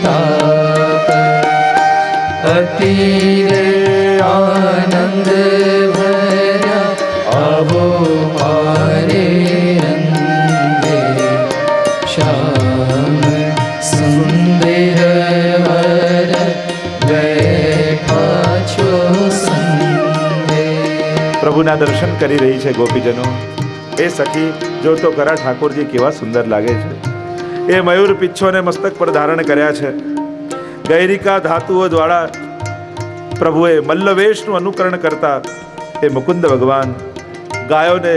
તાપ અતિરે આનંદ ભર્યા આવો મારે અંગે શ્યામ સુંદર વર બેઠા છો સંગે. પ્રભુના દર્શન કરી રહી છે ગોપીજનો. એ સખી જો તો ખરા ઠાકોરજી કેવા સુંદર લાગે છે. એ મયુર પિચ્છોને મસ્તક પર ધારણ કર્યા છે. ગૈરિકા ધાતુઓ દ્વારા પ્રભુએ મલ્લવેશનું અનુકરણ કરતા એ મુકુંદ ભગવાન ગાયોને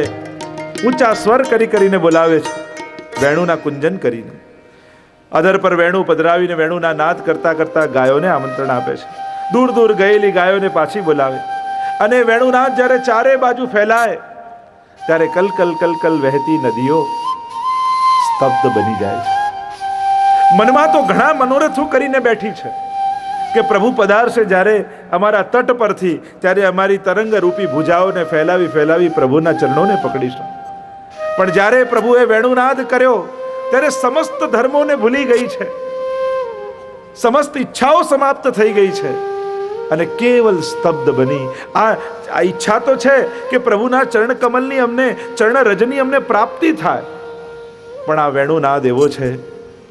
ઊંચા સ્વર કરીને બોલાવે છે, વેણુના કુંજન કરીને. અધર પર વેણુ પધરાવીને વેણુના નાદ કરતા કરતા ગાયોને આમંત્રણ આપે છે. દૂર દૂર ગયેલી ગાયોને પાછી બોલાવે અને વેણુનાદ જ્યારે ચારે બાજુ ફેલાય ત્યારે કલકલ કલકલ વહેતી નદીઓ સ્તબ્ધ બની જાય છે. મનમાં તો ઘણા મનોરથો કરીને બેઠી છે કે પ્રભુ પધારશે જ્યારે અમારા તટ પરથી, ત્યારે અમારી તરંગ રૂપી ભુજાઓને ફેલાવી ફેલાવી પ્રભુના ચરણોને પકડીશું. પણ જ્યારે પ્રભુએ વેણુનાદ કર્યો ત્યારે સમસ્ત ધર્મોને ભૂલી ગઈ છે, સમસ્ત ઈચ્છાઓ સમાપ્ત થઈ ગઈ છે અને કેવલ સ્તબ્ધ બની. આ ઈચ્છા તો છે કે પ્રભુના ચરણ કમલની અમને, ચરણ રજની અમને પ્રાપ્તિ થાય, પણ આ વેણુનાદ એવો છે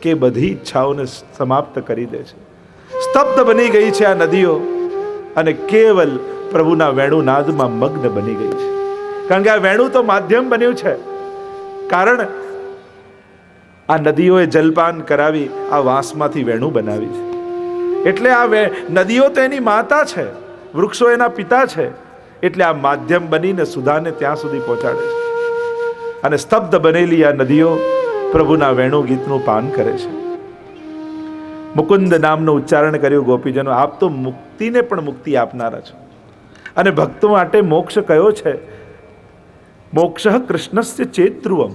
કે બધી ઈચ્છાઓને સમાપ્ત કરી દે છે. સ્તબ્ધ બની ગઈ છે આ નદીઓ અને કેવલ પ્રભુના વેણુનાદમાં મગ્ન બની ગઈ છે. કારણ કે આ વેણુ તો માધ્યમ બન્યું છે. કારણ આ નદીઓએ જલપાન કરાવી આ વાંસમાંથી વેણુ બનાવી છે. એટલે આ નદીઓ તો એની માતા છે, વૃક્ષો એના પિતા છે. એટલે આ માધ્યમ બનીને સુધાને ત્યાં સુધી પહોંચાડે છે. અને સ્તબ્ધ બનેલી આ નદીઓ પ્રભુના વેણુ ગીતનું પાન કરે છે. મુકુંદ નામનું ઉચ્ચારણ કર્યું ગોપીજનો. આપ તો મુક્તિને પણ મુક્તિ આપનારા છો. અને ભક્તો માટે મોક્ષ કયો છે? મોક્ષ કૃષ્ણસ્ય ચેતૃવમ.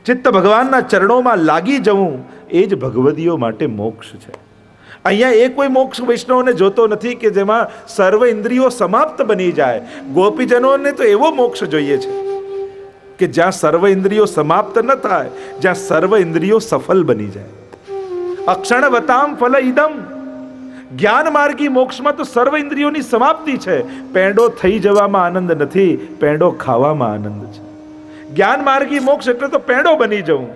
ચિત્ત ભગવાનના ચરણોમાં લાગી જવું એ જ ભગવદીઓ માટે મોક્ષ છે. અહીંયા એ કોઈ મોક્ષ વૈષ્ણવને જોતો નથી કે જેમાં સર્વ ઇન્દ્રિયો સમાપ્ત બની જાય. ગોપીજનોને તો એવો મોક્ષ જોઈએ છે કે જ્યાં સર્વ ઇન્દ્રિયો સમાપ્ત ન થાય, જ્યાં સર્વ ઇન્દ્રિયો સફળ બની જાય. અક્ષણવતામ ફલ ઇદમ. જ્ઞાન માર્ગી મોક્ષમાં તો સર્વ ઇન્દ્રિયોની સમાપ્તિ છે. પેંડો થઈ જવામાં આનંદ નથી, પેંડો ખાવામાં આનંદ છે. જ્ઞાન માર્ગી મોક્ષ એટલે તો પેંડો બની જવું,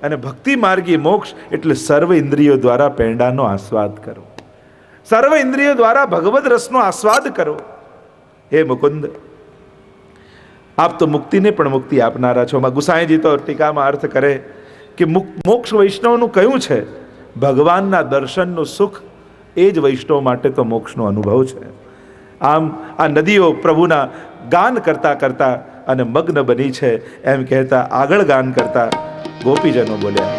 અને ભક્તિ માર્ગી મોક્ષ એટલે સર્વ ઇન્દ્રિયો દ્વારા પેંડાનો આસ્વાદ કરો, સર્વ ઇન્દ્રિયો દ્વારા ભગવદ રસનો આસ્વાદ કરો. હે મુકુંદ, આપ તો મુક્તિને પણ મુક્તિ આપનારા છો. ગુસાઈજી તો ટીકામાં અર્થ કરે કે મોક્ષ વૈષ્ણવનું કયું છે? ભગવાનના દર્શનનું સુખ એ જ વૈષ્ણવ માટે તો મોક્ષનો અનુભવ છે. આમ આ નદીઓ પ્રભુના ગાન કરતા કરતા અને મગ્ન બની છે એમ કહેતા આગળ ગાન કરતા ગોપીજનો બોલ્યા,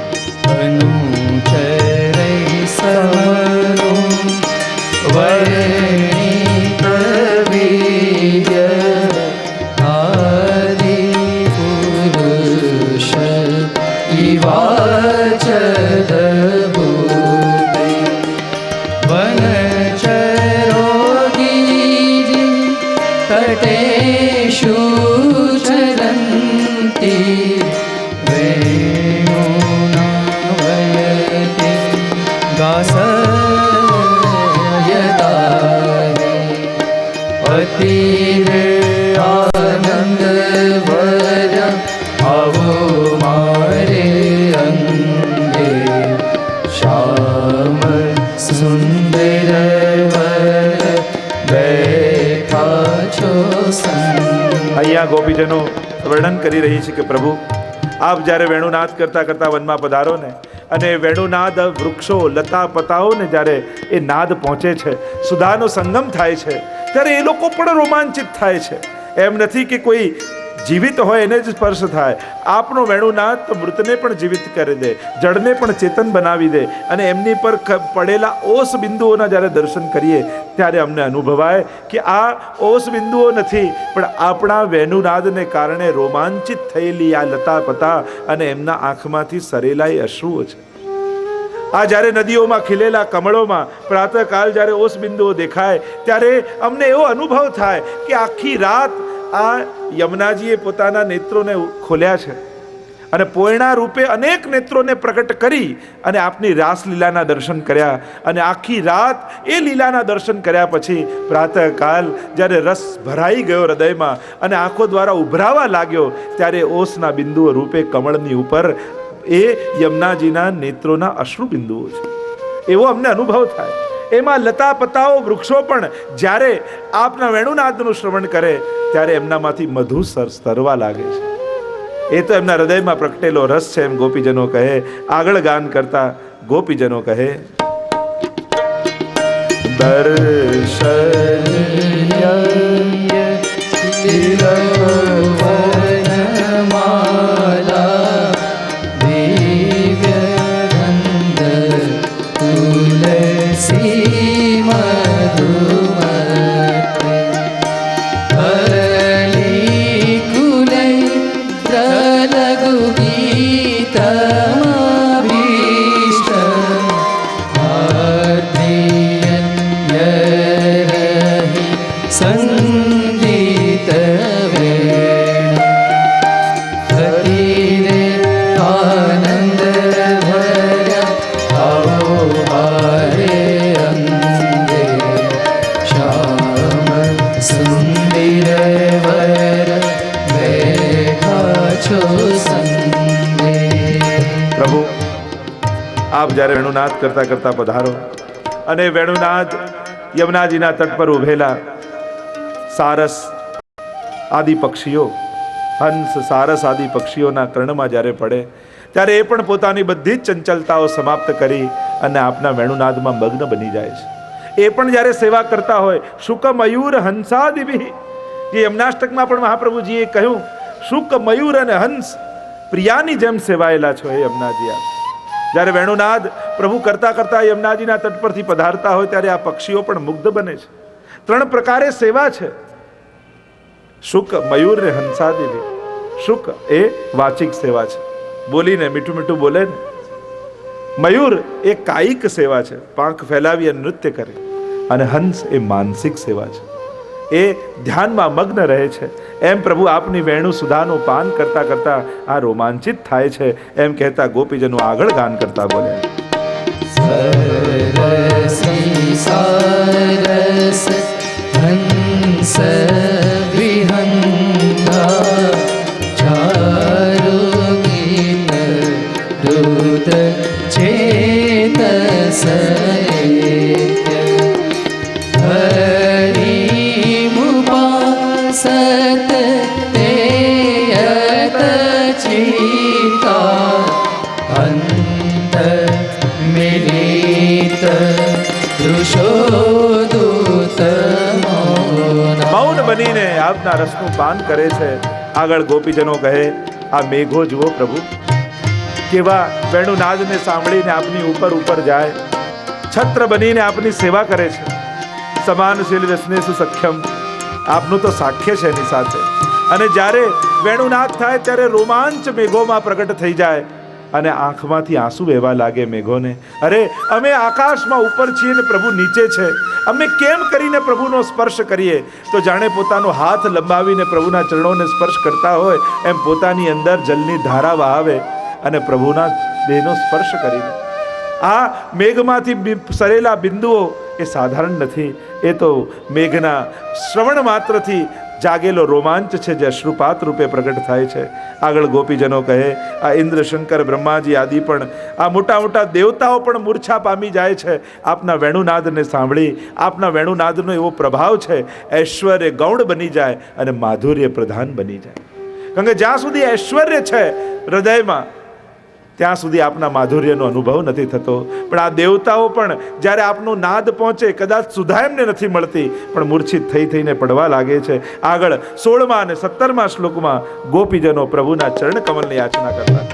ગોપીજનો વર્ણન કરી રહી છે કે પ્રભુ આપ જ્યારે વેણુનાદ કરતા કરતા વનમાં પધારો ને, અને વેણુનાદ વૃક્ષો લતા પતાઓને જ્યારે એ નાદ પહોંચે છે, સુધાનો સંગમ થાય છે, ત્યારે એ લોકો પણ રોમાંચિત થાય છે. એમ નથી કે કોઈ જીવિત હોય એને જ સ્પર્શ થાય. આપનો વેણુનાદ તો મૃતને પણ જીવિત કરી દે, જળને પણ ચેતન બનાવી દે. અને એમની પર પડેલા ઓસ બિંદુઓના જ્યારે દર્શન કરીએ ત્યારે અમને અનુભવાય કે આ ઓસ બિંદુઓ નથી, પણ આપણા વેણુનાદને કારણે રોમાંચિત થયેલી આ લતા પતા અને એમના આંખમાંથી સરેલા અશ્રુઓ છે. આ જ્યારે નદીઓમાં ખીલેલા કમળોમાં પ્રાતઃકાલ જ્યારે ઓસ બિંદુઓ દેખાય ત્યારે અમને એવો અનુભવ થાય કે આખી રાત આ યમુનાજીએ પોતાના નેત્રોને ખોલ્યા છે અને પોયણા રૂપે અનેક નેત્રોને પ્રગટ કરી અને આપની રાસલીલાના દર્શન કર્યા. અને આખી રાત એ લીલાના દર્શન કર્યા પછી પ્રાતઃકાલ જ્યારે રસ ભરાઈ ગયો હૃદયમાં અને આંખો દ્વારા ઉભરાવા લાગ્યો, ત્યારે ઓસના બિંદુઓ રૂપે કમળની ઉપર એ યમુનાજીના નેત્રોના અશ્રુ બિંદુઓ છે, એવો અમને અનુભવ થાય. એમાં લતા પતાઓ વૃક્ષો પણ જ્યારે આપના વેણુનાદનું શ્રવણ કરે ત્યારે એમનામાંથી મધુ સ્તરવા લાગે છે. એ તો એમના હૃદયમાં પ્રગટેલો રસ છે, એમ ગોપીજનો કહે. આગળ ગાન કરતા ગોપીજનો કહે, દર્શનીય તિલવનમાલા દિવ્ય ગંધ તુલસી મધુમતે હરલી કુલૈ પ્રલગુ ગીતમાભીષ્ટ આર્તિયન્યરહિ સંગીત વેણ હરિરે આનંદ ભર્યા આવો મારે અંગે શ્યામ સુંદર વર બેઠા છો સંગે. પ્રભુ આપ જ્યારે વેણુનાદ કરતા કરતા પધારો અને વેણુનાદ યમુનાજીના તટ પર ઉભેલા સારસ આદિ પક્ષીઓ, હંસ સારસ આદિ પક્ષીઓના કર્ણમાં જ્યારે પડે ત્યારે એ પણ પોતાની બધી જ ચંચલતાઓ સમાપ્ત કરી અને આપના વેણુનાદમાં મગ્ન બની જાય છે. એ પણ જ્યારે સેવા કરતા હોય, શુક મયુર હંસાદિભિ, જે યમનાષ્ટકમાં પણ મહાપ્રભુજીએ કહ્યું, શુક મયુર અને હંસ પ્રિયાની જેમ સેવાયેલા છો હે યમુનાજી. આપ જ્યારે વેણુનાદ પ્રભુ કરતા કરતા યમુનાજીના તટ પરથી પધારતા હોય ત્યારે આ પક્ષીઓ પણ મુગ્ધ બને છે. 3 પ્રકારે સેવા છે, શુક મયુર ને હંસાદિભિ. શુક એ વાચિક સેવા છે, બોલીને મીઠું મીઠું બોલે ને. મયુર એ કાયિક સેવા છે, પાંખ ફેલાવી અને નૃત્ય કરે. અને હંસ એ માનસિક સેવા છે, એ ધ્યાનમાં મગ્ન રહે છે. એમ પ્રભુ આપની વેણુ સુધાનું પાન કરતા કરતા આ રોમાંચિત થાય છે. એમ કહેતા ગોપીજનો આગળ ગાન કરતા બોલ્યા, સરસી સારસ હંસ વિહંગા ચારુ ગીત દૂત ચેતસ હરિમુપાસત તેયત ચિતા અંત મિલિત દૃશોદૂત મૌન બનીને આપના રસનું પાન કરે છે. આગળ ગોપીજનો કહે, આ મેઘો જુઓ પ્રભુ, કેવા વેણુનાદને સાંભળીને આપની ઉપર ઉપર જાય, છત્ર બનીને આપની સેવા કરે છે. સમાનશીલ વ્યસનેસુ સખ્યમ, આપનું તો સાખ્ય છે એની સાથે. અને જ્યારે વેણુનાદ થાય ત્યારે રોમાંચ મેઘોમાં પ્રગટ થઈ જાય અને આંખમાંથી આંસુ વહેવા લાગે મેઘોને. અરે અમે આકાશમાં ઉપર છીએ ને પ્રભુ નીચે છે, અમે કેમ કરીને પ્રભુનો સ્પર્શ કરીએ? તો જાણે પોતાનો હાથ લંબાવીને પ્રભુના ચરણોને સ્પર્શ કરતા હોય એમ પોતાની અંદર જલની ધારા વહાવે અને પ્રભુના દેહનો સ્પર્શ કરીને. આ મેઘમાંથી સરેલા બિંદુઓ એ સાધારણ નથી, એ તો મેઘના શ્રવણ માત્રથી જાગેલો રોમાંચ છે જે અશ્રુપાત રૂપે પ્રગટ થાય છે. આગળ ગોપીજનો કહે, આ ઇન્દ્ર શંકર બ્રહ્માજી આદિ પણ, આ મોટા મોટા દેવતાઓ પણ મૂર્છા પામી જાય છે આપના વેણુનાદને સાંભળી. આપના વેણુનાદનો એવો પ્રભાવ છે, ઐશ્વર્ય ગૌણ બની જાય અને માધુર્ય પ્રધાન બની જાય. કારણ કે જ્યાં સુધી ઐશ્વર્ય છે હૃદયમાં ત્યાં સુધી આપના માધુર્યનો અનુભવ નથી થતો. પણ આ દેવતાઓ પણ જ્યારે આપનો નાદ પહોંચે, કદાચ સુધા એમને નથી મળતી, પણ મૂર્છિત થઈ થઈને પડવા લાગે છે. આગળ 16મા અને 17મા શ્લોકમાં ગોપીજનો પ્રભુના ચરણ કમલની યાચના કરતા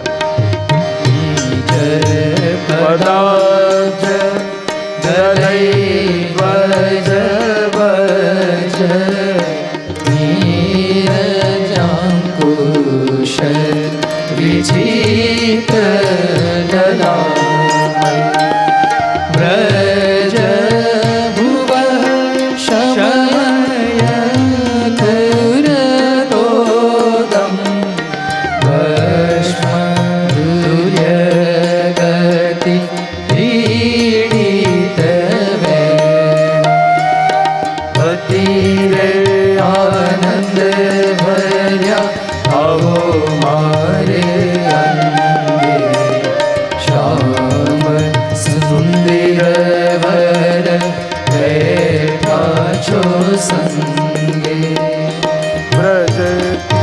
વિચિત વ્રજ ભુવ શમય કુરતોદમ ભસ્મ संगे व्रज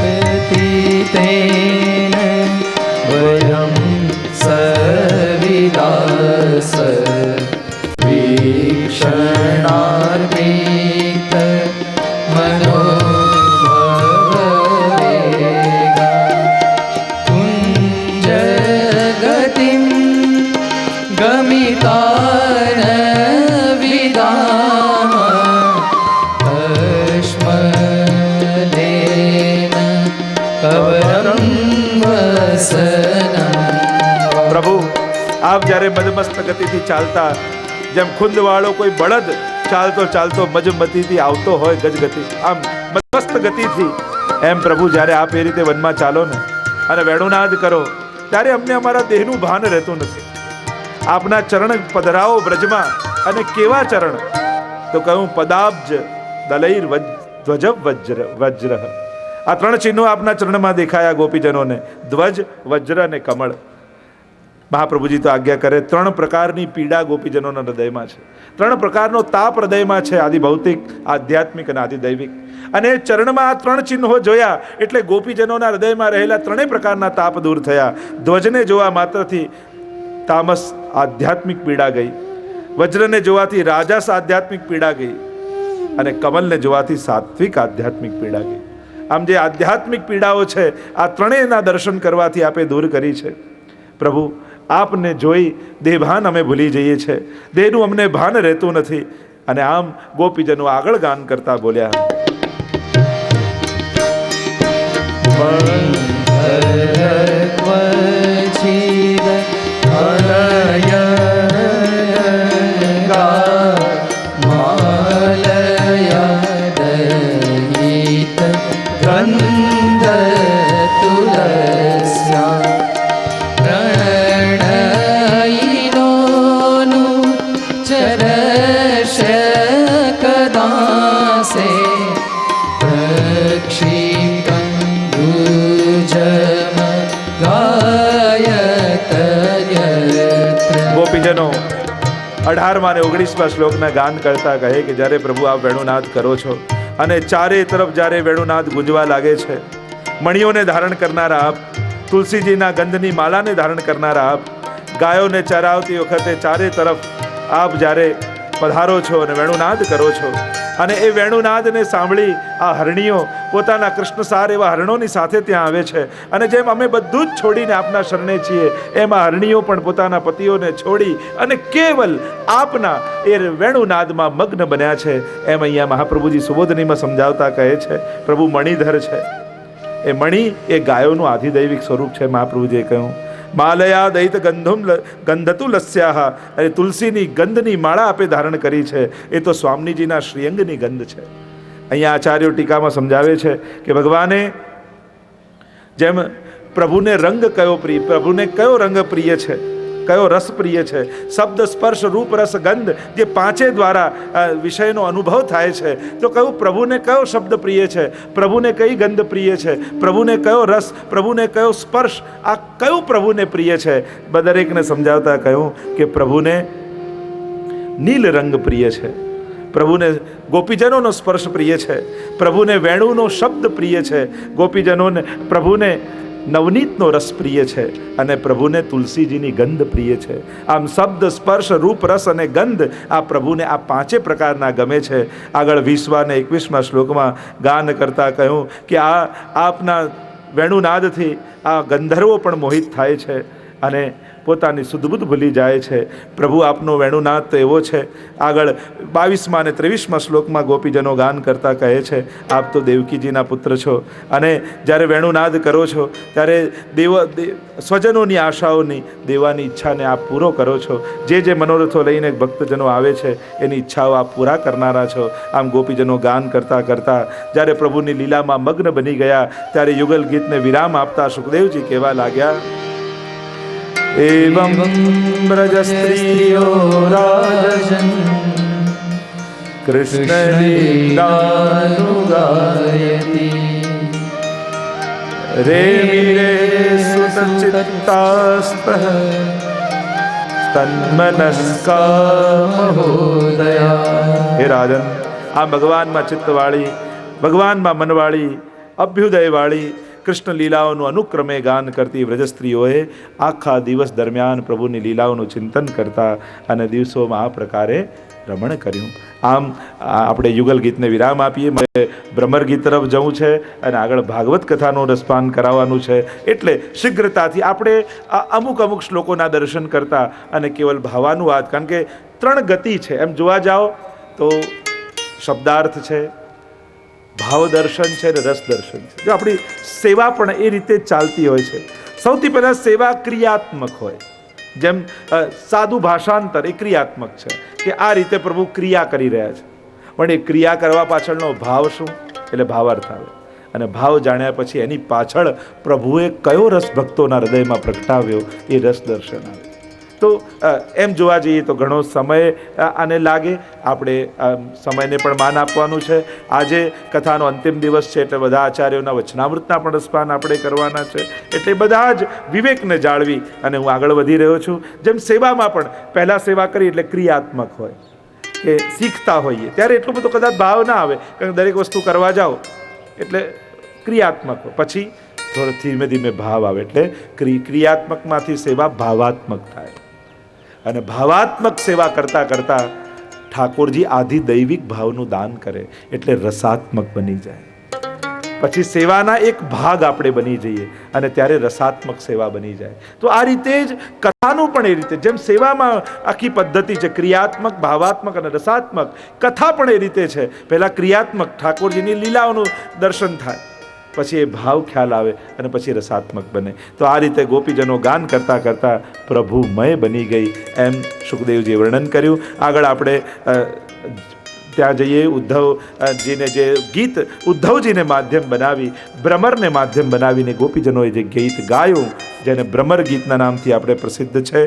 व्यतीतेन वयं सविलास वीक्षणार्पित मनोभवेगा कुञ्जगतिं गमितान विदाम अश्मलेन कवरं वसनम्। પ્રભુ આપ જ્યારે મદમસ્ત ગતિથી ચાલતા, જેમ ખુંદવાળો કોઈ બળદ ચાલતો ચાલતો મજમતીથી આવતો હોય ગજગતિ, આમ મદમસ્ત ગતિથી, એમ પ્રભુ જ્યારે આપ એ રીતે વનમાં ચાલો ને અને વેણુનાદ કરો ત્યારે અમને અમારા દેહનું ભાન રહેતું નથી. આપના ચરણ પધરાવો બ્રજમાં, અને કેવા ચરણ! તો કહું પદાબ્જ દલૈર ધ્વજ વજ્ર. આ ત્રણ ચિહ્નો આપના ચરણમાં દેખાયા ગોપીજનોને, ધ્વજ, વજ્ર અને કમળ. મહાપ્રભુજી તો આજ્ઞા કરે, ત્રણ પ્રકારની પીડા ગોપીજનોના હૃદયમાં છે, ત્રણ પ્રકારનો તાપ હૃદયમાં છે, આદિ ભૌતિક, આધ્યાત્મિક અને આદિ દૈવિક. અને ચરણમાં આ ત્રણ ચિહ્નો જોયા એટલે ગોપીજનોના હૃદયમાં રહેલા ત્રણેય પ્રકારના તાપ દૂર થયા. ધ્વજને જોવા માત્રથી તામસ આધ્યાત્મિક પીડા ગઈ, વજ્રને જોવાથી રાજાસ આધ્યાત્મિક પીડા ગઈ, અને કમલને જોવાથી સાત્વિક આધ્યાત્મિક પીડા ગઈ. આમ જે આધ્યાત્મિક પીડાઓ છે આ ત્રણેયના દર્શન કરવાથી આપે દૂર કરી છે. પ્રભુ આપને જોઈ દેહભાન અમે ભૂલી જઈએ છીએ, દેહનું અમને ભાન રહેતું નથી. અને આમ ગોપીજનો આગળ ગાન કરતા બોલ્યા, ગોપીજનો 18મા અને 19મા શ્લોકના ગાન કરતા કહે કે જ્યારે પ્રભુ આપ વેણુનાદ કરો છો અને ચારે તરફ જ્યારે વેણુનાદ ગુંજવા લાગે છે, મણિઓને ધારણ કરનારા આપ, તુલસીજીના ગંધની માલાને ધારણ કરનારા આપ, ગાયોને ચરાવતી વખતે ચારે તરફ આપ જ્યારે પધારો છો અને વેણુનાદ કરો છો, અને એ વેણુનાદને સાંભળી આ હરણીઓ પોતાના કૃષ્ણસાર એવા હરણોની સાથે ત્યાં આવે છે. અને જેમ અમે બધું જ છોડીને આપના શરણે છીએ, એમ આ હરણીઓ પણ પોતાના પતિઓને છોડી અને કેવલ આપના એ વેણુનાદમાં મગ્ન બન્યા છે. એમ અહીંયા મહાપ્રભુજી સુબોધનીમાં સમજાવતા કહે છે, પ્રભુ મણિધર છે. એ મણિ એ ગાયોનું આધિદૈવિક સ્વરૂપ છે. મહાપ્રભુજીએ કહ્યું, માલયા દૈત ગંધતુ લસ્યાહ, અને તુલસીની ગંધની માળા આપે ધારણ કરી છે, એ તો સ્વામીજીના શ્રીઅંગની ગંધ છે. અહીંયા આચાર્યો ટીકામાં સમજાવે છે કે ભગવાને જેમ પ્રભુને રંગ કયો પ્રિય, પ્રભુને કયો રંગ પ્રિય છે, કયો રસ પ્રિય છે, શબ્દ સ્પર્શ રૂપ રસ ગંધ, જે પાંચે દ્વારા વિષયનો અનુભવ થાય છે, તો કયું પ્રભુને કયો શબ્દ પ્રિય છે, પ્રભુને કઈ ગંધ પ્રિય છે, પ્રભુને કયો રસ, પ્રભુને કયો સ્પર્શ, આ કયું પ્રભુને પ્રિય છે. દરેકને સમજાવતા કહ્યું કે પ્રભુને નીલ રંગ પ્રિય છે, પ્રભુને ગોપીજનોનો સ્પર્શ પ્રિય છે, પ્રભુને વેણુનો શબ્દ પ્રિય છે, ગોપીજનોને પ્રભુને નવનીતનો રસ પ્રિય છે, અને પ્રભુને તુલસીજીની ગંધ પ્રિય છે. આમ શબ્દ સ્પર્શ રૂપ રસ અને ગંધ આ પ્રભુને આ પાંચે પ્રકારના ગમે છે. આગળ 20મા અને 21મા શ્લોકમાં ગાન કરતા કહ્યું કે આ આપના વેણુનાદથી આ ગંધર્વો પણ મોહિત થાય છે અને પોતાની સુધબુધ ભૂલી જાય છે. પ્રભુ આપનો વેણુનાદ તો એવો છે. આગળ 22મા અને 23મા શ્લોકમાં ગોપીજનો ગાન કરતા કહે છે, આપ તો દેવકીજીના પુત્ર છો, અને જ્યારે વેણુનાદ કરો છો ત્યારે સ્વજનોની આશાઓની, દેવાની ઈચ્છાને આપ પૂરો કરો છો. જે જે મનોરથો લઈને ભક્તજનો આવે છે એની ઈચ્છાઓ આપ પૂરા કરનારા છો. આમ ગોપીજનો ગાન કરતા કરતા જ્યારે પ્રભુની લીલામાં મગ્ન બની ગયા ત્યારે યુગલ ગીતને વિરામ આપતા સુખદેવજી કહેવા લાગ્યા, एवं ब्रजस्त्रियो राजन् कृष्णलीलानुगायति रेमिरे सुतचित्तास्तः तन्मनस्का महोदया. हे राजन, આ ભગવાનમાં ચિત્તવાળી, ભગવાનમાં મનવાળી, અભ્યુદયવાળી કૃષ્ણ લીલાઓનું અનુક્રમે ગાન કરતી વ્રજ સ્ત્રીઓએ આખા દિવસ દરમિયાન પ્રભુની લીલાઓનું ચિંતન કરતા અને દિવસોમાં આ પ્રકારે રમણ કર્યું. આમ આપણે યુગલ ગીતને વિરામ આપીએ. મારે ભ્રમર ગીત તરફ જવું છે અને આગળ ભાગવત કથાનું રસપાન કરાવવાનું છે. એટલે શીઘ્રતાથી આપણે અમુક શ્લોકોના દર્શન કરતા અને કેવલ ભાવાનુવાદ, કારણ કે 3 ગતિ છે એમ જોવા જાઓ તો શબ્દાર્થ છે, ભાવ દર્શન છે અને રસ દર્શન છે. જો આપણી સેવા પણ એ રીતે ચાલતી હોય છે. સૌથી પહેલાં સેવા ક્રિયાત્મક હોય, જેમ સાદું ભાષાંતર એ ક્રિયાત્મક છે કે આ રીતે પ્રભુ ક્રિયા કરી રહ્યા છે, પણ એ ક્રિયા કરવા પાછળનો ભાવ શું, એટલે ભાવાર્થ આવે. અને ભાવ જાણ્યા પછી એની પાછળ પ્રભુએ કયો રસ ભક્તોના હૃદયમાં પ્રગટાવ્યો એ રસ દર્શન આવે. તો એમ જોવા જઈએ તો ઘણો સમય આને લાગે. આપણે સમયને પણ માન આપવાનું છે. આજે કથાનો અંતિમ દિવસ છે એટલે બધા આચાર્યોના વચનામૃતના પણ રસપાન આપણે કરવાના છે. એટલે બધા જ વિવેકને જાળવી અને હું આગળ વધી રહ્યો છું. જેમ સેવામાં પણ પહેલાં સેવા કરી એટલે ક્રિયાત્મક હોય કે શીખતા હોઈએ ત્યારે એટલો બધો કદાચ ભાવ ના આવે, કારણ કે દરેક વસ્તુ કરવા જાઓ એટલે ક્રિયાત્મક હોય. પછી થોડો ધીમે ધીમે ભાવ આવે એટલે ક્રિયાત્મકમાંથી સેવા ભાવાત્મક થાય. અને ભાવાત્મક સેવા કરતાં કરતાં ઠાકોરજી આધિ દૈવિક ભાવનું દાન કરે એટલે રસાત્મક બની જાય. પછી સેવાના એક ભાગ આપણે બની જઈએ અને ત્યારે રસાત્મક સેવા બની જાય. તો આ રીતે જ કથાનું પણ એ રીતે, જેમ સેવામાં આખી પદ્ધતિ છે ક્રિયાત્મક, ભાવાત્મક અને રસાત્મક, કથા પણ એ રીતે છે. પહેલાં ક્રિયાત્મક ઠાકોરજીની લીલાઓનું દર્શન થાય, પછી એ ભાવ ખ્યાલ આવે અને પછી રસાત્મક બને. તો આ રીતે ગોપીજનો ગાન કરતાં કરતાં પ્રભુમય બની ગઈ એમ સુખદેવજીએ વર્ણન કર્યું. આગળ આપણે ત્યાં જઈએ. ઉદ્ધવજીને જે ગીત ઉદ્ધવજીને માધ્યમ બનાવી, ભ્રમરને માધ્યમ બનાવીને ગોપીજનોએ જે ગીત ગાયું, જેને ભ્રમર ગીતના નામથી આપણે પ્રસિદ્ધ છે.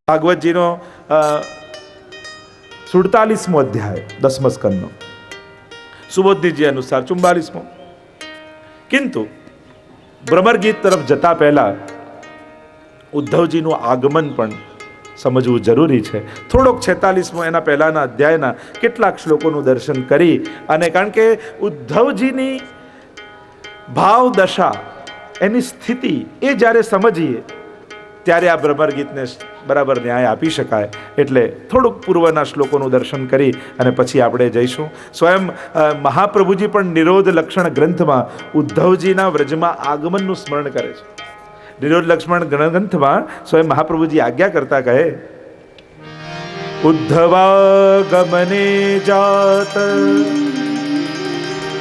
ભાગવતજીનો 47મો અધ્યાય 10મા સ્કંદનો, સુબોધજીજી અનુસાર 44મો. કિંતુ ભ્રમર ગીત તરફ જતા પહેલા ઉદ્ધવજીનું આગમન પણ સમજવું જરૂરી છે. થોડોક 46મો એના પહેલાના અધ્યાયના કેટલાક શ્લોકોનું દર્શન કરી, અને કારણ કે ઉદ્ધવજીની ભાવ દશા, એની સ્થિતિ એ જ્યારે સમજીએ ત્યારે આ ભ્રમર ગીતને બરાબર ન્યાય આપી શકાય. એટલે થોડુંક પૂર્વના શ્લોકોનું દર્શન કરી અને પછી આપણે જઈશું. સ્વયં મહાપ્રભુજી પણ નિરોધ લક્ષણ ગ્રંથમાં ઉદ્ધવજીના વ્રજમાં આગમનનું સ્મરણ કરે છે. નિરોધ લક્ષ્મણ ગ્રંથમાં સ્વયં મહાપ્રભુજી આજ્ઞા કરતા કહે, ઉદ્ધવાગમને જાત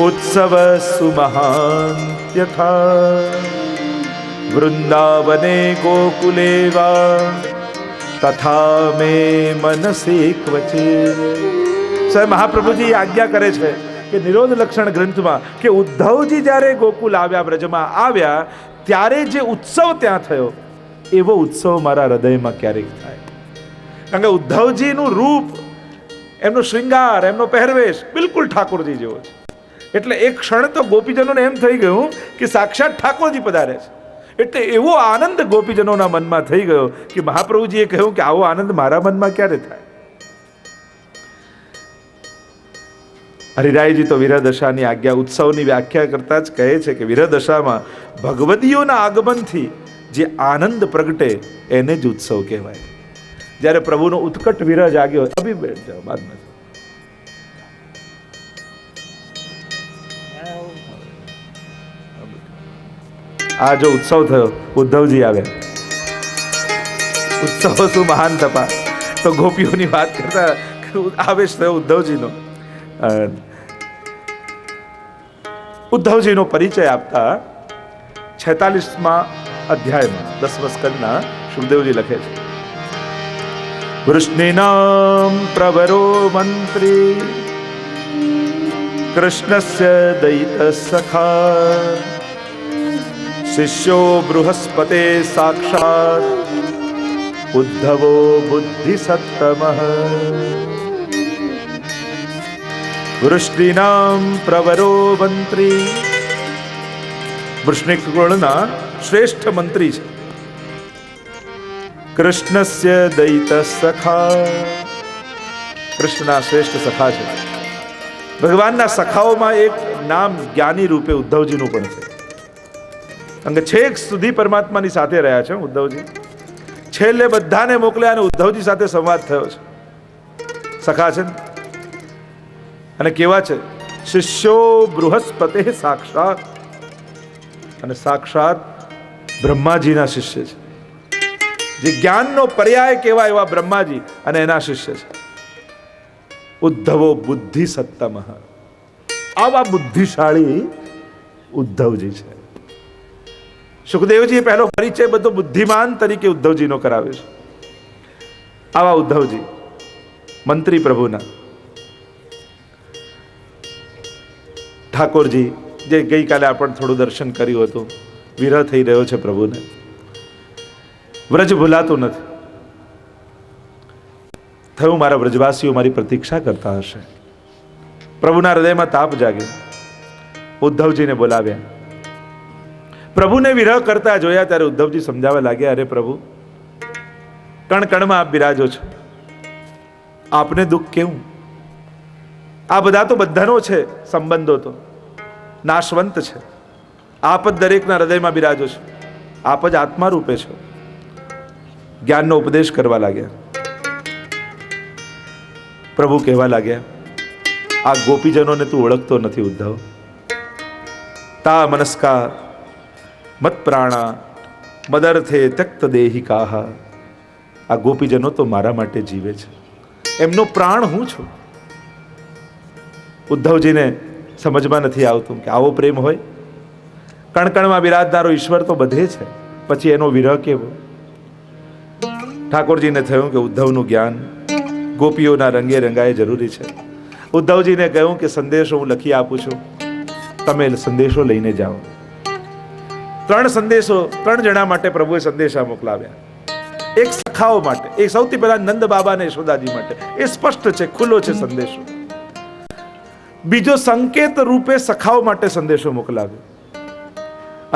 ઉત્સવ સુમહાન્યથા વૃંદાવને ગોકુલે વા તથા મે મનસી ક્વચિત. સ્વયં મહાપ્રભુજી આજ્ઞા કરે છે કે નિરોધ લક્ષણ ગ્રંથમાં કે ઉદ્ધવજી જ્યારે ગોકુલ આવ્યા, વ્રજમાં આવ્યા, ત્યારે જે ઉત્સવ ત્યાં થયો એવો ઉત્સવ મારા હૃદયમાં ક્યારેક થાય. કારણ કે ઉદ્ધવજીનું રૂપ, એમનો શૃંગાર, એમનો પહેરવેશ બિલકુલ ઠાકોરજી જેવો છે. એટલે એક ક્ષણ તો ગોપીજનોને એમ થઈ ગયું કે સાક્ષાત ઠાકોરજી પધારે છે. એટલે એવો આનંદ ગોપીજનોના મનમાં થઈ ગયો કે મહાપ્રભુજીએ કહ્યું કે આવો આનંદ મારા મનમાં ક્યારે થાય. હરિરાયજી તો વિરહદશાની આજ્ઞા, ઉત્સવની વ્યાખ્યા કરતા જ કહે છે કે વિરહદશામાં ભગવદીઓના આગમનથી જે આનંદ પ્રગટે એને જ ઉત્સવ કહેવાય. જ્યારે પ્રભુનો ઉત્કટ વિરહ જાગ્યો, અભી બેઠ જાઓ, બાદમાં આ જો ઉત્સવ થયો, ઉદ્ધવજી આવ્યા, ઉત્સવ શું મહાન તપા. તો ગોપીઓની વાત કરતા આવેશ થયો ઉદ્ધવજીનો. ઉદ્ધવજીનો પરિચય આપતા 46મા અધ્યાયમાં 10મા સ્કંદના સુખદેવજી લખે છે, વૃષ્ણિનામ પ્રવરો મંત્રી કૃષ્ણસ્ય દૈત સખા શિષ્યો બૃહસ્પતે સાક્ષાત ઉદ્ધવો બુદ્ધિ સત્તમઃ. વૃષ્ણિનામ પ્રવરો મંત્રી, વૃષ્ણિક કુળના શ્રેષ્ઠ મંત્રી છે. કૃષ્ણસ્ય દૈત સખા, કૃષ્ણના શ્રેષ્ઠ સખા છે. ભગવાનના સખાઓમાં એક નામ જ્ઞાની રૂપે ઉદ્ધવજીનું પણ છે. કારણ કે છેક સુધી પરમાત્માની સાથે રહ્યા છે ઉદ્ધવજી. છેલ્લે બધાને મોકલ્યા અને ઉદ્ધવજી સાથે સંવાદ થયો છે. સખા છે અને કેવા છે? શિષ્યો બૃહસ્પતે સાક્ષાત, અને સાક્ષાત બ્રહ્માજીના શિષ્ય છે. જે જ્ઞાનનો પર્યાય કેવા એવા બ્રહ્માજી અને એના શિષ્ય છે. ઉદ્ધવો બુદ્ધિ સત્તમ, આવા બુદ્ધિશાળી ઉદ્ધવજી છે. સુખદેવજીએ પહેલો પરિચય બધો બુદ્ધિમાન તરીકે ઉદ્ધવજીનો કરાવ્યો છે. આવા ઉદ્ધવજી મંત્રી પ્રભુના. ઠાકોરજી જે ગઈકાલે આપણે થોડું દર્શન કર્યું હતું, વિરહ થઈ રહ્યો છે પ્રભુને, વ્રજ ભૂલાતું નથી. થયું મારા વ્રજવાસીઓ મારી પ્રતીક્ષા કરતા હશે. પ્રભુના હૃદયમાં તાપ જાગ્યો. ઉદ્ધવજીને બોલાવ્યા. પ્રભુને વિરહ કરતા જોયા ત્યારે ઉદ્ધવજી સમજાવવા લાગ્યા, અરે પ્રભુ, કણ કણમાં આપ બિરાજો છો, આપને દુઃખ કેવું? આ બધા તો બધાનો છે, સંબંધો તો નાશવંત છે. આપ જ દરેકના હૃદયમાં બિરાજો છો, આપ જ આત્મા રૂપે છો. જ્ઞાનનો ઉપદેશ કરવા લાગ્યા. પ્રભુ કહેવા લાગ્યા, આ ગોપીજનોને તું ઓળખતો નથી ઉદ્ધવ. તા મનસ્કા મત પ્રાણા મદર્થે તક્ત દેહિકાહ. આ ગોપીજનો તો મારા માટે જીવે છે, એમનો પ્રાણ હું છું. ઉદ્ધવજીને સમજમાં નથી આવતું કે આવો પ્રેમ હોય. કણકણમાં બિરાજનારો ઈશ્વર તો બધે છે, પછી એનો વિરહ કેવો? ઠાકોરજીને થયું કે ઉદ્ધવનું જ્ઞાન ગોપીઓના રંગે રંગાએ જરૂરી છે. ઉદ્ધવજીને કહ્યું કે સંદેશો હું લખી આપું છું, તમે સંદેશો લઈને જાઓ. 3 સંદેશો 3 જણા માટે પ્રભુએ સંદેશા મોકલાવ્યા. એક સખાઓ માટે, એક સૌથી પહેલા નંદ બાબા અને યશોદાજી માટે. એ સ્પષ્ટ છે, ખુલ્લો છે સંદેશો. બીજો સંકેત રૂપે સખાઓ માટે સંદેશો મોકલાવ્યો,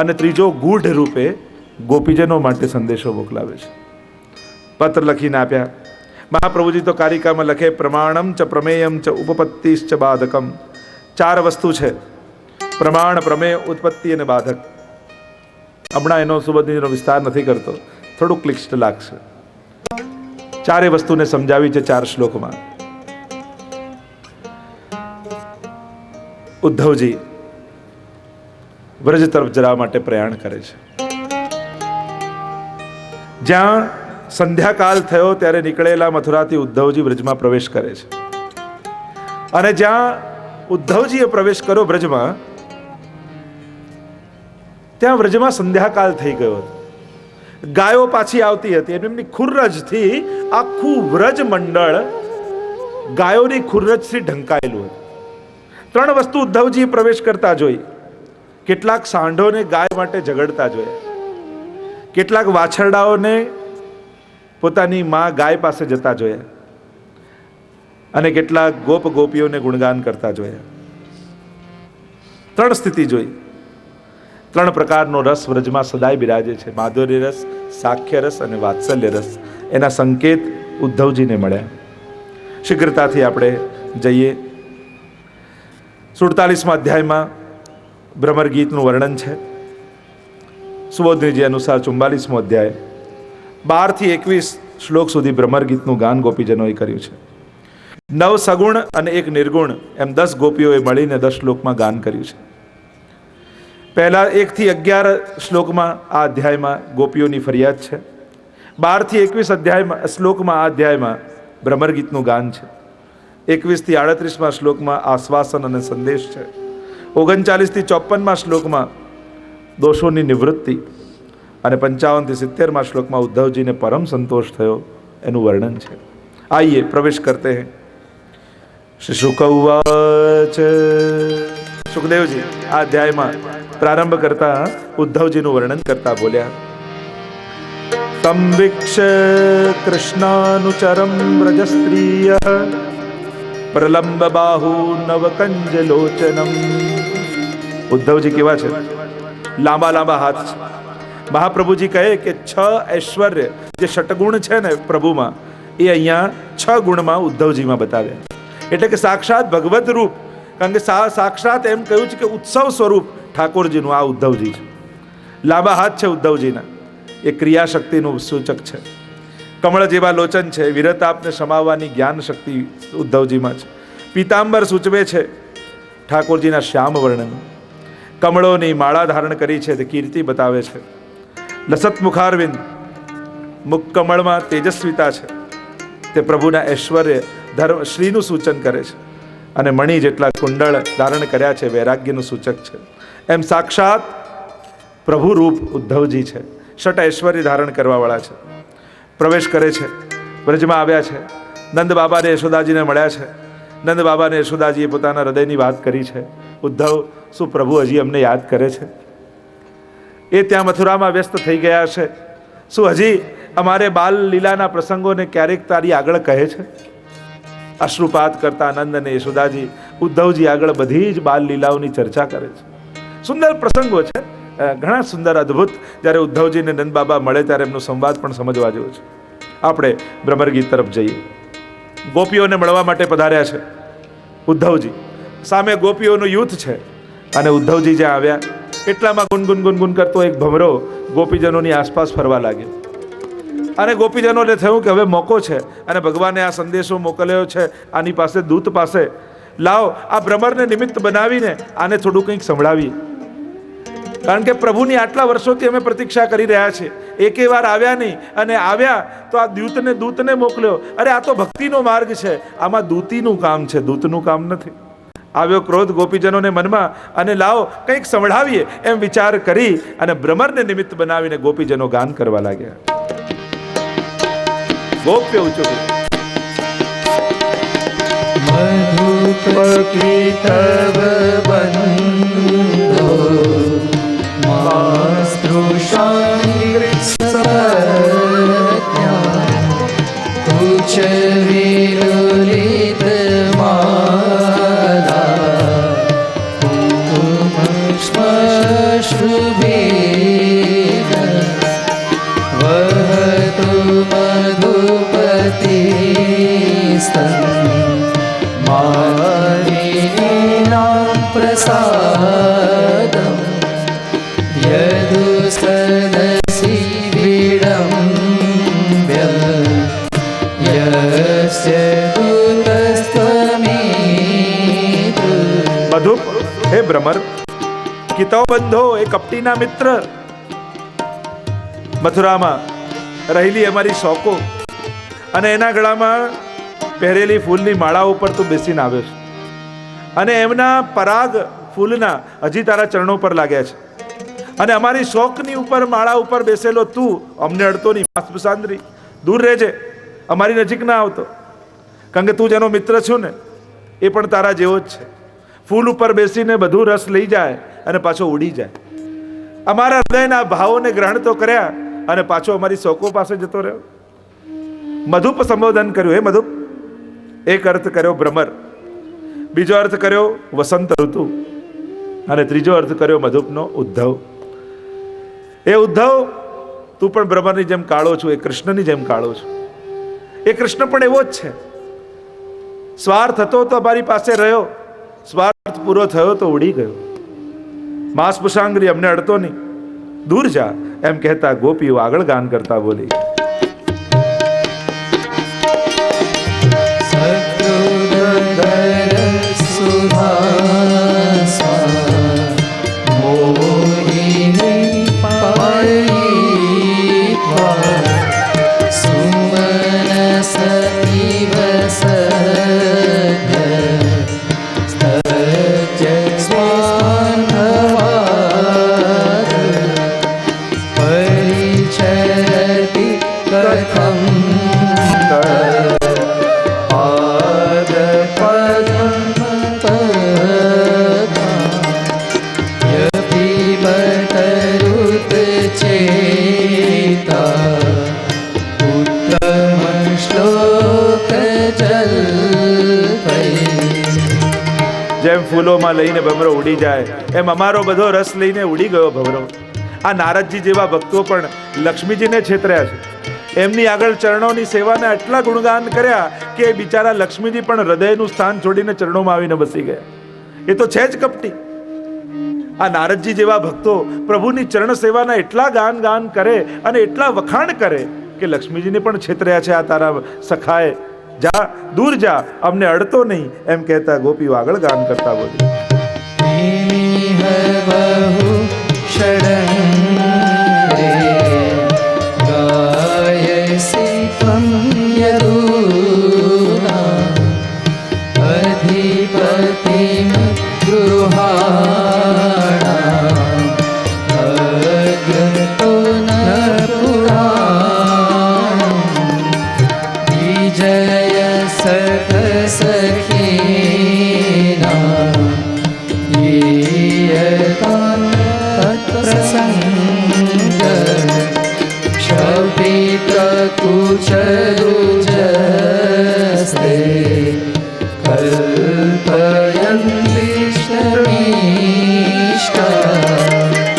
અને ત્રીજો ગૂઢ રૂપે ગોપીજનો માટે સંદેશો મોકલાવે છે. પત્ર લખીને આપ્યા. મહાપ્રભુજી તો કારિકામાં લખે, પ્રમાણમ ચ પ્રમેયમ ચ ઉપપત્તિશ્ચ બાધકમ. 4 વસ્તુ છે, પ્રમાણ, પ્રમેય, ઉત્પત્તિ અને બાધક. હમણાં એનો સુબંધીનો વિસ્તાર નથી કરતો, થોડું ક્લિષ્ટ લાગશે. 4 વસ્તુને સમજાવી છે 4 શ્લોકમાં. ઉદ્ધવજી વ્રજ તરફ જવા માટે પ્રયાણ કરે છે. જ્યાં સંધ્યાકાલ થયો ત્યારે નીકળેલા મથુરાથી ઉદ્ધવજી વ્રજમાં પ્રવેશ કરે છે. અને જ્યાં ઉદ્ધવજીએ પ્રવેશ કર્યો વ્રજમાં, ત્યાં વ્રજમાં સંધ્યાકાલ થઈ ગયો હતો. ગાયો પાછી આવતી હતી, એમની ખુરજથી આખું વ્રજ મંડળ ગાયોની ખુરજથી ઢંકાયેલું હતું. 3 વસ્તુ ઉદ્ધવજીએ પ્રવેશ કરતા જોઈ. કેટલાક સાંઢોને ગાય માટે ઝઘડતા જોયા, કેટલાક વાછરડાઓને પોતાની માં ગાય પાસે જતા જોયા, અને કેટલાક ગોપ ગોપીઓને ગુણગાન કરતા જોયા. 3 સ્થિતિ જોઈ. 3 પ્રકારનો રસ વ્રજમાં સદાય બિરાજે છે, માધુર્ય રસ, સાખ્ય રસ અને વાત્સલ્ય રસ. એના સંકેત ઉદ્ધવજીને મળ્યા. શીઘ્રતાથી આપણે જઈએ. 47મા અધ્યાયમાં ભ્રમર ગીતનું વર્ણન છે. સુબોધનીજી અનુસાર 44મો અધ્યાય 12 થી 21 શ્લોક સુધી ભ્રમર ગીતનું ગાન ગોપીજનોએ કર્યું છે. 9 સગુણ અને 1 નિર્ગુણ એમ 10 ગોપીઓએ મળીને 10 શ્લોકમાં ગાન કર્યું છે. પહેલા 1 થી 11 શ્લોકમાં આ અધ્યાયમાં ગોપીઓની ફરિયાદ છે. 12 થી 21 શ્લોકમાં આ અધ્યાયમાં ભ્રમર ગીતનું ગાન છે. 21 થી 38 શ્લોકમાં આશ્વાસન અને સંદેશ છે. 39 થી 54 શ્લોકમાં દોષોની નિવૃત્તિ, અને 55 થી 70 શ્લોકમાં ઉદ્ધવજીને પરમ સંતોષ થયો એનું વર્ણન છે. આइए प्रवेश करते हैं. श्री शुक उवाच. सुखदेवजी આ અધ્યાયમાં પ્રારંભ કરતા ઉદ્ધવજીનું વર્ણન કરતા બોલ્યા, તમ વિક્ષ કૃષ્ણાનુચરમ વ્રજસ્ત્રીય પ્રલંબ બાહુ નવકંજ લોચનમ. ઉદ્ધવજી કેવા છે? લાંબા લાંબા હાથ છે. મહાપ્રભુજી કહે કે 6 ઐશ્વર્ય જે ષટગુણ છે ને પ્રભુમાં, એ અહીંયા 6 ગુણમાં ઉદ્ધવજીમાં બતાવ્યા. એટલે કે સાક્ષાત ભગવત રૂપ કારણ કે સાક્ષાત એમ કહ્યું છે કે ઉત્સવ સ્વરૂપ ઠાકોરજીનું આ ઉદ્ધવજી છે. લાંબા હાથ છે ઉદ્ધવજીના, એ ક્રિયાશક્તિનું સૂચક છે. કમળ જેવા લોચન છે, વિરતાપને સમાવવાની જ્ઞાન શક્તિ ઉદ્ધવજીમાં છે. પીતાંબર સૂચવે છે ઠાકોરજીના શ્યામ વર્ણનું. કમળોની માળા ધારણ કરી છે તે કીર્તિ બતાવે છે. લસત મુખારવિંદ, મુખ કમળમાં તેજસ્વીતા છે, તે પ્રભુના ઐશ્વર્ય ધર્મ શ્રીનું સૂચન કરે છે. અને મણિ જેટલા કુંડળ ધારણ કર્યા છે વૈરાગ્યનું સૂચક છે. એમ સાક્ષાત પ્રભુ રૂપ ઉદ્ધવજી છે. ષટ ઐશ્વર્ય ધારણ કરવાવાળા છે. પ્રવેશ કરે છે, બ્રજમાં આવ્યા છે. નંદ બાબાને યશોદાજીને મળ્યા છે. નંદ બાબાને યશોદાજીએ પોતાના હૃદયની વાત કરી છે. ઉદ્ધવ, શું પ્રભુ હજી અમને યાદ કરે છે? એ ત્યાં મથુરામાં વ્યસ્ત થઈ ગયા છે. શું હજી અમારે બાલ લીલાના પ્રસંગોને ક્યારેક તારી આગળ કહે છે? અશ્રુપાત કરતા નંદ અને યશોદાજી ઉદ્ધવજી આગળ બધી જ બાલ લીલાઓની ચર્ચા કરે છે. સુંદર પ્રસંગો છે, ઘણા સુંદર અદ્ભુત. જ્યારે ઉદ્ધવજીને નંદ બાબા મળે ત્યારે એમનો સંવાદ પણ સમજવા જેવો છે. આપણે ભ્રમર ગીત તરફ જઈએ. ગોપીઓને મળવા માટે પધાર્યા છે ઉદ્ધવજી. સામે ગોપીઓનું યુથ છે અને ઉદ્ધવજી જ્યાં આવ્યા એટલામાં ગુનગુન ગુનગુન કરતો એક ભમરો ગોપીજનોની આસપાસ ફરવા લાગ્યો. અને ગોપીજનોને થયું કે હવે મોકો છે અને ભગવાને આ સંદેશો મોકલ્યો છે આની પાસે, દૂત પાસે. લાવો આ ભ્રમરને નિમિત્ત બનાવીને આને થોડું કંઈક સંભળાવીએ. કારણ કે પ્રભુની આટલા વર્ષોથી અમે પ્રતીક્ષા કરી રહ્યા છીએ, એકે વાર આવ્યા નહીં, અને આવ્યા તો આ દૂતને મોકલ્યો. અરે આ તો ભક્તિનો માર્ગ છે, આમાં દૂતીનું કામ છે, દૂતનું કામ નથી. આવ્યો ક્રોધ ગોપીજનોને મનમાં, અને લાવો કંઈક સંભળાવીએ એમ વિચાર કરી અને ભ્રમરને નિમિત્ત બનાવીને ગોપીજનો ગાન કરવા લાગ્યા. ગોપ્ય ઉચું મધુપકિતવ બંધો માસ્તૃષાનિકૃત્સપત્ન્યા તુચ વિલુલિત માલા કુમશ્મશ્રુભેદ વહતુ મધુપતિસ્તં માલિનીનાં પ્રસાદમ યદુ સદસી વિડમ્બ્ય યસ્ય દૂતસ્ત્વમેતુ. મધુપ, હે ભ્રમર, કિતવ બંધો, એ કપટીના મિત્ર, મથુરામાં રહેલી અમારી શોકો અને એના ગળામાં પહેરેલી ફૂલની માળા ઉપર તું બેસીને આવ્યો છે. અને એમના પરાગ ફૂલના હજી તારા ચરણો પર લાગ્યા છે. અને અમારી શોકની ઉપર માળા ઉપર બેસેલો તું અમને અડતો નહીં. માસ્પુસાંદ્રી, દૂર રહેજે, અમારી નજીક ના આવતો. કારણ કે તું જેનો મિત્ર છું ને એ પણ તારા જેવો જ છે. ફૂલ ઉપર બેસીને બધું રસ લઈ જાય અને પાછો ઉડી જાય. અમારા હૃદયના ભાવોને ગ્રહણ તો કર્યા અને પાછો અમારી શોકો પાસે જતો રહ્યો. મધુપ સંબોધન કર્યું. હે મધુપ, એક અર્થ કર્યો ભ્રમર, બીજો અર્થ કર્યો વસંત ઋતુ, અને ત્રીજો અર્થ કર્યો મધુપનો ઉદ્ધવ. એ ઉદ્ધવ, તું પણ ભ્રમરની જેમ કાળો છું, એ કૃષ્ણની જેમ કાળો છું. એ કૃષ્ણ પણ એવો જ છે. સ્વાર્થ હતો તો અમારી પાસે રહ્યો, સ્વાર્થ પૂરો થયો તો ઉડી ગયો. માંસ પુષાંગરી, અમને અડતો નહીં, દૂર જા, એમ કહેતા ગોપીઓ આગળ ગાન કરતા બોલી. જેમ ફૂલોમાં લઈને ભમરો ઉડી જાય એમ અમારો બધો રસ લઈને ઉડી ગયો ભમરો. આ નારદજી જેવા ભક્તો પણ લક્ષ્મીજીને છેતર્યા છે. એમની આગળ ચરણોની સેવાને આટલા ગુણગાન કર્યા કે બિચારા લક્ષ્મીજી પણ હૃદયનું સ્થાન છોડીને ચરણોમાં આવીને બસી ગયા. એ તો છે જ કપટી. આ નારદજી જેવા ભક્તો પ્રભુની ચરણ સેવાના એટલા ગાન કરે અને એટલા વખાણ કરે કે લક્ષ્મીજીને પણ છેતર્યા છે આ તારા સખાએ. જા, દૂર જા, અમને અડતો નહીં, એમ કહેતા ગોપીઓ આગળ ગાન કરતા બોલી. બહુ ષડંગે ગાયસી ત્વં યદુના અધિપતિમ ગૃહાણા અગ્રતો ન પુરાણં વિજય સખ સખીના क्षपितकुचरुजस्ते कल्पयन्ति.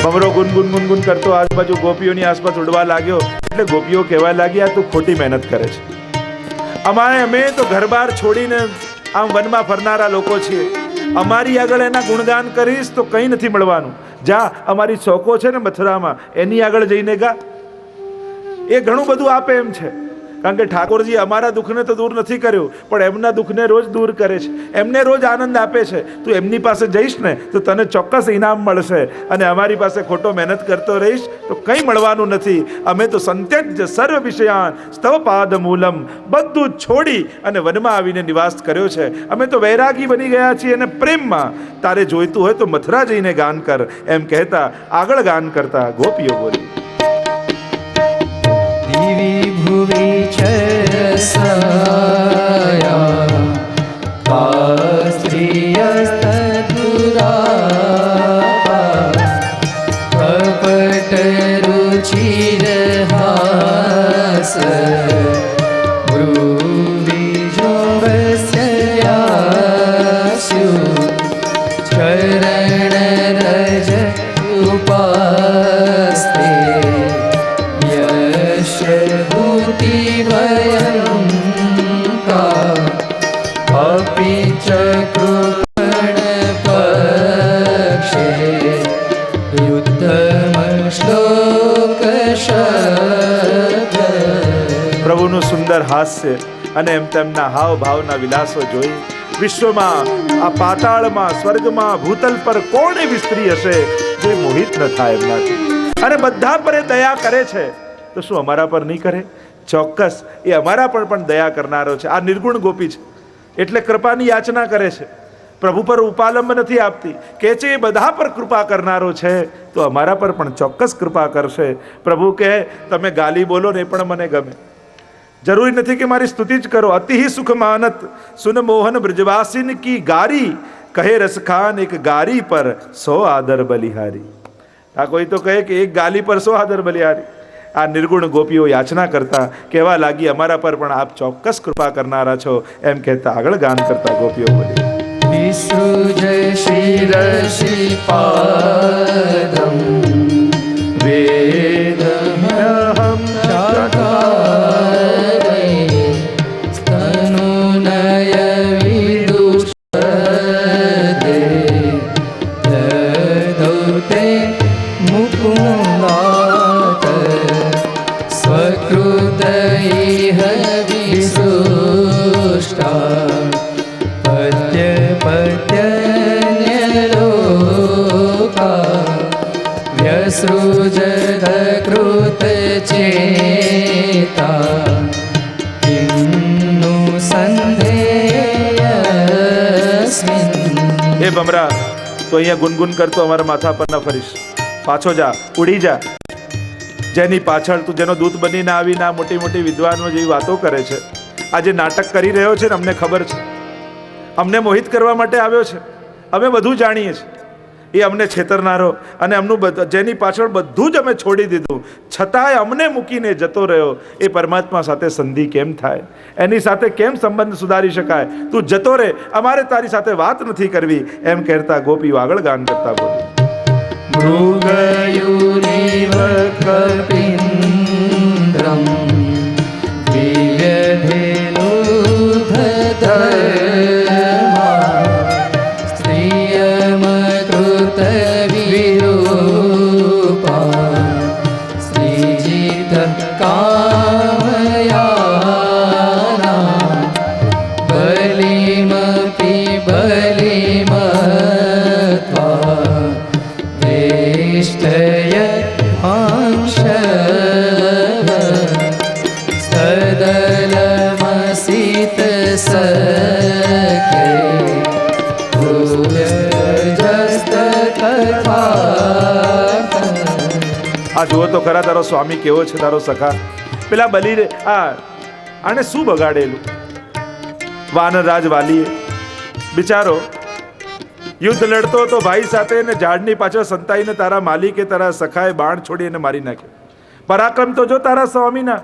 બમરો ગુનગુન કરતો આજુબાજુ ગોપીઓની આસપાસ ઉડવા લાગ્યો. એટલે ગોપીઓ કહેવા લાગી, આ તું ખોટી મહેનત કરે છે. અમે તો ઘર બાર છોડીને આમ વનમાં ફરનારા લોકો છીએ. અમારી આગળ એના ગુણગાન કરીશ તો કંઈ નથી મળવાનું. જા, અમારી ચોકો છે ને મથુરામાં, એની આગળ જઈને ગા. એ ઘણું બધું આપે એમ છે. કારણ કે ઠાકોરજી અમારા દુઃખને તો દૂર નથી કર્યું, પણ એમના દુઃખને રોજ દૂર કરે છે, એમને રોજ આનંદ આપે છે. તું એમની પાસે જઈશ ને તો તને ચોક્કસ ઇનામ મળશે. અને અમારી પાસે ખોટો મહેનત કરતો રહીશ તો કંઈ મળવાનું નથી. અમે તો સંત્યજ્ય સર્વ વિષયાન સ્તવ પાદ મૂલમ, બધું છોડી અને વનમાં આવીને નિવાસ કર્યો છે. અમે તો વૈરાગી બની ગયા છીએ અને પ્રેમમાં. તારે જોઈતું હોય તો મથુરા જઈને ગાન કર, એમ કહેતા આગળ ગાન કરતા ગોપીઓ બોલી. ભુવિ ચરસાયા પાસ્ત્રિયસ્તદુરાપા કપટ રુચિરહાસ ભ્રુવિજોવસ્યાસ્યુ ચરણ રજ ઉપાસ્તે પ્રભુનું સુંદર હાસ્ય અને એમ તેમના હાવ ભાવના વિલાસો જોઈ વિશ્વમાં, આ પાતાળમાં, સ્વર્ગમાં, ભૂતલ પર કોણ એવી સ્ત્રી હશે જે મોહિત ન થાય એમનાથી? અને બધા પર એ દયા કરે છે, તો શું અમારા પર નહીં કરે? ચોક્કસ એ અમારા પર પણ દયા કરનારો છે. આ નિર્ગુણ ગોપી છે એટલે કૃપાની યાચના કરે છે. પ્રભુ પર ઉપાલંબ નથી આપતી, કે છે એ બધા પર કૃપા કરનારો છે તો અમારા પર પણ ચોક્કસ કૃપા કરશે. પ્રભુ કહે, તમે ગાલી બોલો ને એ પણ મને ગમે. જરૂરી નથી કે મારી સ્તુતિ જ કરો. અતિ સુખ માનત સુન મોહન બ્રજવાસીન કી ગારી, કહે રસખાન એક ગારી પર 100 આદર બલિહારી. આ કોઈ તો કહે કે એક ગાલી પર 100 આદર બલિહારી. આ નિર્ગુણ ગોપીઓ યાચના કરતા કહેવા લાગી, અમારા પર પણ આપ ચોક્કસ કૃપા કરનારા છો, એમ કહેતા આગળ ગાન કરતા ગોપીઓ બોલી. વિસૃજ શિરસી પાદમ વેદમ્યહમ ચાકારે સ્તનુનય વિદુષદે દૌતે મુકુંદાત સ્વકૃતૈહ વિસૃષ્ટા વ્યસૃજત કૃત ચેતા કિન્નુ સંધેયસ્મિન. હે ભમરા, તો અહીંયા ગુનગુન કરતો અમારા માથા પર ન ફરીશ. પાછો જા, ઉડી જા. જેની પાછળ તું જેનો દૂત બનીને આવીને આ મોટી મોટી વિદ્વાનો જેવી વાતો કરે છે, આજે નાટક કરી રહ્યો છે ને અમને ખબર છે. અમને મોહિત કરવા માટે આવ્યો છે, અમે બધું જાણીએ છીએ. એ અમને છેતરનારો અને અમનું જેની પાછળ બધું જ અમે છોડી દીધું, છતાંય અમને મૂકીને જતો રહ્યો, એ પરમાત્મા સાથે સંધિ કેમ થાય? એની સાથે કેમ સંબંધ સુધારી શકાય? તું જતો રહે, અમારે તારી સાથે વાત નથી કરવી, એમ કહેતા ગોપીઓ આગળ ગાન કરતા બોલી. મૃગયુરીવ કપિન્દ્રમ વિવ્યધેનુધધર્મા સ્ત્રિય किमपि बलिमत्वा वेष्टयद्भांशव सदलमसितसखे भूयजस्ततथा। આ જુઓ તો ખરા તારો સ્વામી કેવો છે, તારો સખા. પેલા બલી આને શું બગાડેલું? વાનરરાજ વાલીએ બિચારો યુદ્ધ લડતો હતો ભાઈ સાથે, ને ઝાડની પાછળ સંતાઈને તારા માલિકે તારા સખાએ બાણ છોડી એને મારી નાખ્યો. પરાક્રમ તો જો તારા સ્વામીના.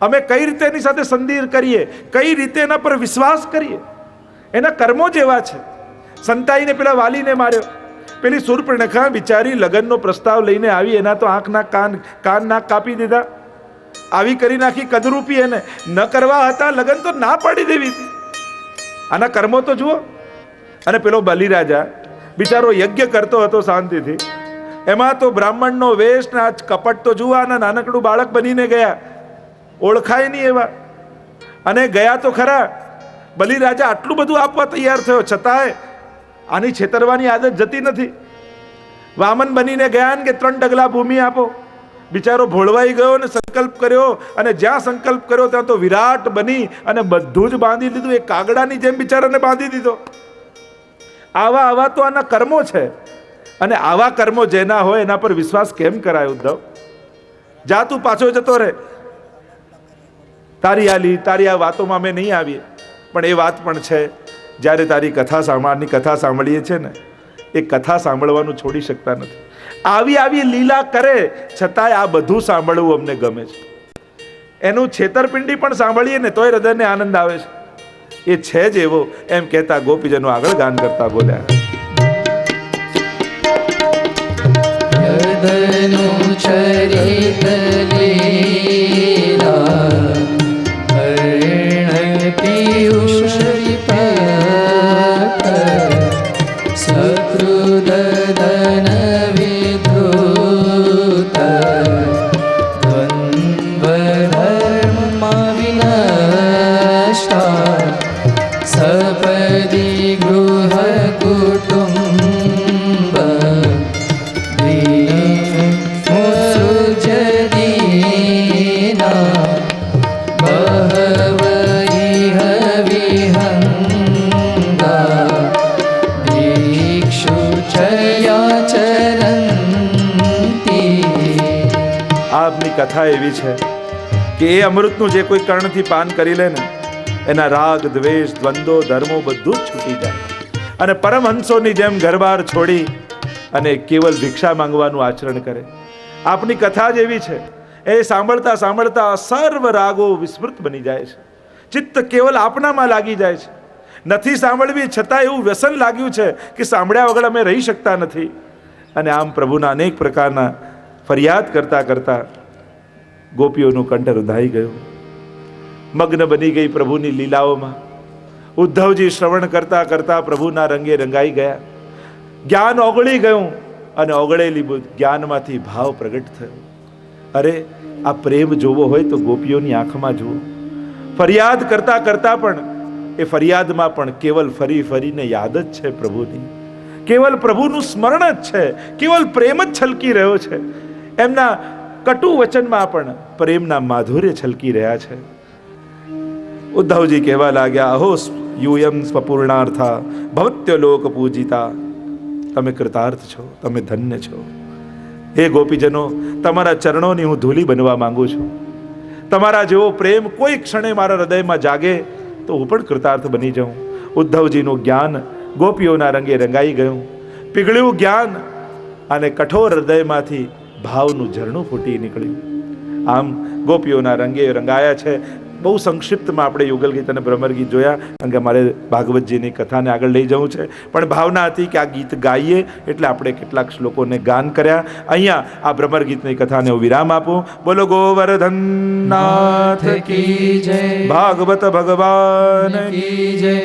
અમે કઈ રીતે એની સાથે સંધિ કરીએ, કઈ રીતે એના પર વિશ્વાસ કરીએ? એના કર્મો જેવા છે. સંતાઈને પેલા વાલીને માર્યો. પેલી શૂર્પણખા બિચારી લગ્નનો પ્રસ્તાવ લઈને આવી, એના તો આંખના કાન નાક કાપી દીધા. આવી કરી નાખી કદરૂપી. એને ન કરવા હતા લગ્ન તો ના પાડી દેવી હતી. આના કર્મો તો જુઓ. અને પેલો બલિરાજા બિચારો યજ્ઞ કરતો હતો શાંતિથી, એમાં તો બ્રાહ્મણનો વેશ ને આજ કપટ તો જુઓ. આના નાનકડું બાળક બનીને ગયા, ઓળખાય નહીં એવા. અને ગયા તો ખરા. બલિરાજા આટલું બધું આપવા તૈયાર થયો, છતાંય આની છેતરવાની આદત જતી નથી. વામન બનીને ગયા ને કે 3 ડગલા ભૂમિ આપો. બિચારો ભોળવાઈ ગયો ને સંકલ્પ કર્યો, અને જ્યાં સંકલ્પ કર્યો ત્યાં તો વિરાટ બની અને બધું જ બાંધી લીધું. એક કાગડાની જેમ બિચારાને બાંધી દીધો. આવા તો આના કર્મો છે. અને આવા કર્મો જેના હોય એના પર વિશ્વાસ કેમ કરાય ઉદ્ધવ? જા તું પાછો જતો રહે. તારી આ વાતોમાં અમે નહીં આવીએ, પણ એ વાત પણ છે, જ્યારે તારી કથા સાંભળીએ છે ને, એ કથા સાંભળવાનું છોડી શકતા નથી. આવી લીલા કરે છતાંય આ બધું સાંભળવું અમને ગમે છે. એનું છેતરપિંડી પણ સાંભળીએ ને તોય હૃદયને આનંદ આવે છે. એ છે જ એવો, એમ કહેતા ગોપીજનો આગળ ગાન કરતા બોલ્યા. ચરિત લીલા વર્ણ પિયુષ વિપત સકૃદન વિધૃત દ્વંદ્વ વિનષ્ટા સપદી ગૃહ કુટુંબ કથા એવી છે કે એ અમૃતનું જે કોઈ કર્ણથી પાન કરી લે ને, એના રાગ દ્વેષ દ્વંદ્વો ધર્મો બધું જ છૂટી જાય, અને પરમહંસોની જેમ ઘરબાર છોડી અને કેવલ ભિક્ષા માંગવાનું આચરણ કરે. આપની કથા જ એવી છે. એ સાંભળતા સાંભળતા સર્વ રાગો વિસ્મૃત બની જાય છે. ચિત્ત કેવલ આપનામાં લાગી જાય છે. નથી સાંભળવી છતાં એવું વ્યસન લાગ્યું છે કે સાંભળ્યા વગર અમે રહી શકતા નથી. અને આમ પ્રભુના અનેક પ્રકારના ફરિયાદ કરતા કરતા ગોપીઓનું કંઠ રૂંધાઈ ગયું, મગ્ન બની ગઈ પ્રભુની લીલાઓમાં. ઉદ્ધવજી શ્રવણ કરતા કરતા પ્રભુના રંગે રંગાઈ ગયા. જ્ઞાન ઓગળી ગયું, અને ઓગળેલી બુદ્ધ જ્ઞાનમાંથી ભાવ પ્રગટ થયો. અરે આ પ્રેમ જોવો હોય તો ગોપીઓની આંખમાં જુઓ. ફરિયાદ કરતા કરતા પણ એ ફરિયાદમાં પણ કેવલ ફરીને યાદ જ છે પ્રભુની. કેવલ પ્રભુનું સ્મરણ જ છે, કેવલ પ્રેમ જ છલકી રહ્યો છે. એમના કટુ વચનમાં પણ પ્રેમના માધુર્ય છલકી રહ્યા છે. ઉદ્ધવજી કહેવા લાગ્યા, અહો યુયમ સ્વપૂર્ણાર્થા ભવત્ય લોક પૂજિતા. તમે કૃતાર્થ છો, તમે ધન્ય છો. હે ગોપીજનો, તમારા ચરણોની હું ધૂલી બનવા માંગુ છું. તમારા જેવો પ્રેમ કોઈ ક્ષણે મારા હૃદયમાં જાગે તો હું પણ કૃતાર્થ બની જાઉં. ઉદ્ધવજીનું જ્ઞાન ગોપીઓના રંગે રંગાઈ ગયું. પીગળ્યું જ્ઞાન, અને કઠોર હૃદયમાંથી ભાવનું ઝરણું ફૂટી નીકળ્યું. આમ ગોપીઓના રંગે રંગાયા છે. બહુ સંક્ષિપ્તમાં આપણે યુગલ ગીત અને ભ્રમર ગીત જોયા, કારણ કે મારે ભાગવતજીની કથાને આગળ લઈ જવું છે. પણ ભાવના હતી કે આ ગીત ગાઈએ એટલે આપણે કેટલાક શ્લોકોને ગાન કર્યા. અહીંયા આ ભ્રમર ગીતની કથાને હું વિરામ આપું. બોલો ગોવર્ધન નાથ કી જય, ભાગવત ભગવાન કી જય.